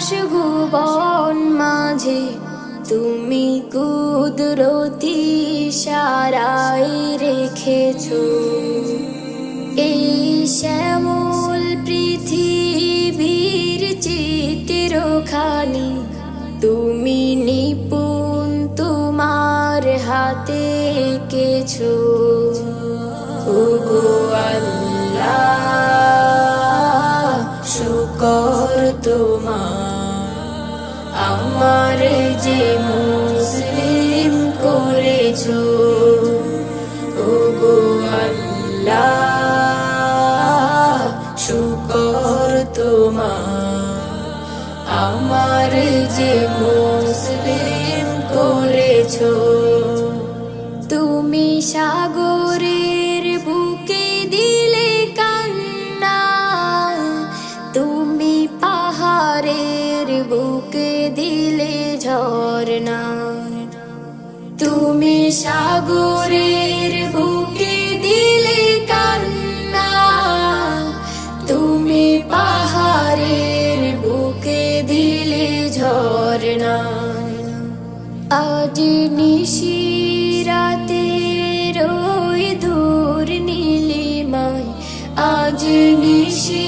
আকাশ ভুবন মাঝে তুমি কুদরতি ইশারায় রেখেছো। এই শ্যামল পৃথিবীর চিত্রখানি তুমি নিপুণ তোমার হাতে এঁকেছো। ওগো আল্লাহ, শুকর তোমার, আমার যে মুসলিম করেছো। ওগো আল্লাহ, শুকর তোমার, আমার যে মুসলিম করেছো। তুমি সাগরের বুকে দিলে কান্না, তুমি পাহাড়ের বুকে দিলে ঝরনা। তুমি সাগরের বুকে দিলে কান্না, তুমি পাহাড়ের বুকে দিলে ঝরনা। আজ নিশিরাতে রোই দূর নীলিমায়, আজ নিশি